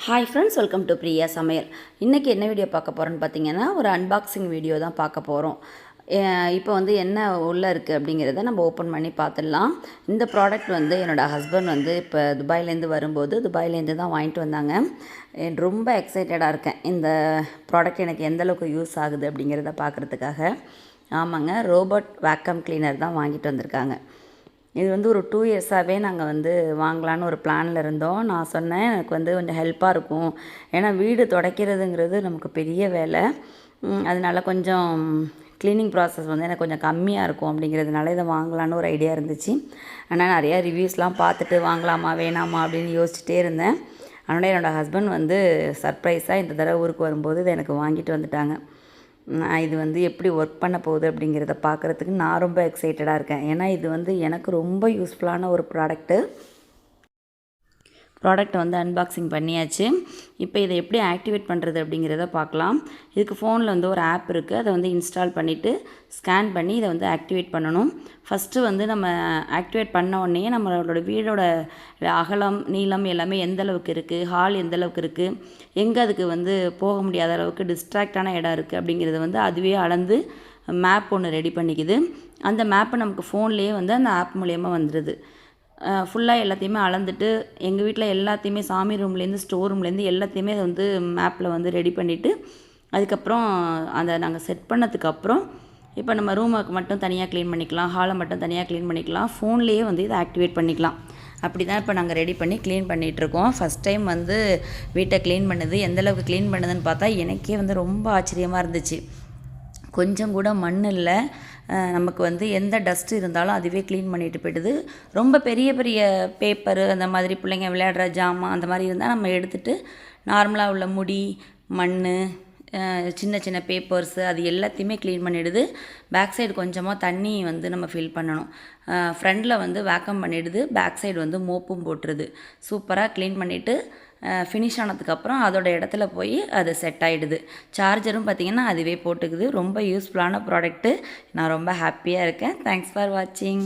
Hi friends, welcome to Priya சமையல். இன்றைக்கி என்ன வீடியோ பார்க்க போகிறோன்னு பார்த்தீங்கன்னா, ஒரு அன்பாக்சிங் வீடியோ தான் பார்க்க போகிறோம். இப்போ வந்து என்ன உள்ளே இருக்குது அப்படிங்கிறத நம்ம ஓப்பன் பண்ணி பார்த்துடலாம். இந்த ப்ராடக்ட் வந்து என்னோடய ஹஸ்பண்ட் வந்து இப்போ துபாயிலேருந்து வரும்போது துபாயிலேருந்து தான் வாங்கிட்டு வந்தாங்க. ரொம்ப எக்ஸைட்டடாக இருக்கேன். இந்த ப்ராடக்ட் எனக்கு எந்தளவுக்கு யூஸ் ஆகுது அப்படிங்கிறத பார்க்குறதுக்காக. ஆமாங்க, ரோபோட் வேக்கம் கிளீனர் தான் வாங்கிட்டு வந்திருக்காங்க. இது வந்து ஒரு 2 இயர்ஸாகவே நாங்கள் வந்து வாங்கலான்னு ஒரு பிளானில் இருந்தோம். நான் சொன்னேன், எனக்கு வந்து கொஞ்சம் ஹெல்ப்பாக இருக்கும். ஏன்னா வீடு துடைக்கிறதுங்கிறது நமக்கு பெரிய வேலை. அதனால கொஞ்சம் க்ளீனிங் ப்ராசஸ் வந்து எனக்கு கொஞ்சம் கம்மியாக இருக்கும் அப்படிங்கிறதுனால இதை வாங்கலான்னு ஒரு ஐடியா இருந்துச்சு. ஆனால் நிறையா ரிவ்யூஸ்லாம் பார்த்துட்டு வாங்கலாமா வேணாமா அப்படின்னு யோசிச்சுட்டே இருந்தேன். அதனால் என்னோடய ஹஸ்பண்ட் வந்து சர்ப்ரைஸாக இந்த தடவை ஊருக்கு வரும்போது இதை எனக்கு வாங்கிட்டு வந்துட்டாங்க. நான் இது வந்து எப்படி ஒர்க் பண்ண போகுது அப்படிங்கிறத பார்க்குறதுக்கு நான் ரொம்ப எக்ஸைட்டடாக இருக்கேன். ஏன்னா இது வந்து எனக்கு ரொம்ப யூஸ்ஃபுல்லான ஒரு ப்ராடக்ட்டை வந்து அன்பாக்சிங் பண்ணியாச்சு. இப்போ இதை எப்படி ஆக்டிவேட் பண்ணுறது அப்படிங்கிறத பார்க்கலாம். இதுக்கு ஃபோனில் வந்து ஒரு ஆப் இருக்குது. அதை வந்து இன்ஸ்டால் பண்ணிவிட்டு ஸ்கேன் பண்ணி இதை வந்து ஆக்டிவேட் பண்ணணும். ஃபஸ்ட்டு வந்து நம்ம ஆக்டிவேட் பண்ண உடனே நம்மளோட வீடோட அகலம், நீளம் எல்லாமே எந்தளவுக்கு இருக்குது, ஹால் எந்தளவுக்கு இருக்குது, எங்கே அதுக்கு வந்து போக முடியாத அளவுக்கு டிஸ்ட்ராக்டான இடம் இருக்குது அப்படிங்கிறத வந்து அதுவே அளந்து மேப் ஒன்று ரெடி பண்ணிக்குது. அந்த மேப்பை நமக்கு ஃபோன்லேயே வந்து அந்த ஆப் மூலயமா வந்துடுது. ஃபுல்லாக எல்லாத்தையுமே அளந்துட்டு எங்கள் வீட்டில் எல்லாத்தையுமே சாமி ரூம்லேருந்து ஸ்டோர் ரூம்லேருந்து எல்லாத்தையுமே அதை வந்து மேப்பில் வந்து ரெடி பண்ணிவிட்டு அதுக்கப்புறம் அதை நாங்கள் செட் பண்ணதுக்கப்புறம் இப்போ நம்ம ரூமுக்கு மட்டும் தனியாக க்ளீன் பண்ணிக்கலாம், ஹாலை மட்டும் தனியாக க்ளீன் பண்ணிக்கலாம், ஃபோன்லேயே வந்து இதை ஆக்டிவேட் பண்ணிக்கலாம். அப்படி தான் இப்போ நாங்கள் ரெடி பண்ணி க்ளீன் பண்ணிகிட்ருக்கோம். ஃபஸ்ட் டைம் வந்து வீட்டை க்ளீன் பண்ணுது. எந்தளவுக்கு க்ளீன் பண்ணுதுன்னு பார்த்தா எனக்கே வந்து ரொம்ப ஆச்சரியமாக இருந்துச்சு. கொஞ்சம் கூட மண் இல்லை. நமக்கு வந்து எந்த டஸ்ட்டு இருந்தாலும் அதுவே க்ளீன் பண்ணிட்டு போய்டுது. ரொம்ப பெரிய பெரிய பேப்பரு அந்த மாதிரி பிள்ளைங்க விளையாடுற ஜாமான் அந்த மாதிரி இருந்தால் நம்ம எடுத்துகிட்டு நார்மலாக உள்ள முடி, மண், சின்ன சின்ன பேப்பர்ஸு அது எல்லாத்தையுமே க்ளீன் பண்ணிவிடுது. பேக் சைடு கொஞ்சமாக தண்ணி வந்து நம்ம ஃபில் பண்ணணும். ஃப்ரண்டில் வந்து வேக்கம் பண்ணிவிடுது, பேக் சைடு வந்து மோப்பும் போட்டுருது. சூப்பராக க்ளீன் பண்ணிவிட்டு ஃபினிஷ் ஆனதுக்கப்புறம் அதோடய இடத்துல போய் அது செட் ஆகிடுது. சார்ஜரும் பார்த்திங்கன்னா அதுவே போட்டுக்குது. ரொம்ப யூஸ்ஃபுல்லான ப்ராடக்ட்டு. நான் ரொம்ப ஹாப்பியாக இருக்கேன். தேங்க்ஸ் ஃபார் வாட்சிங்.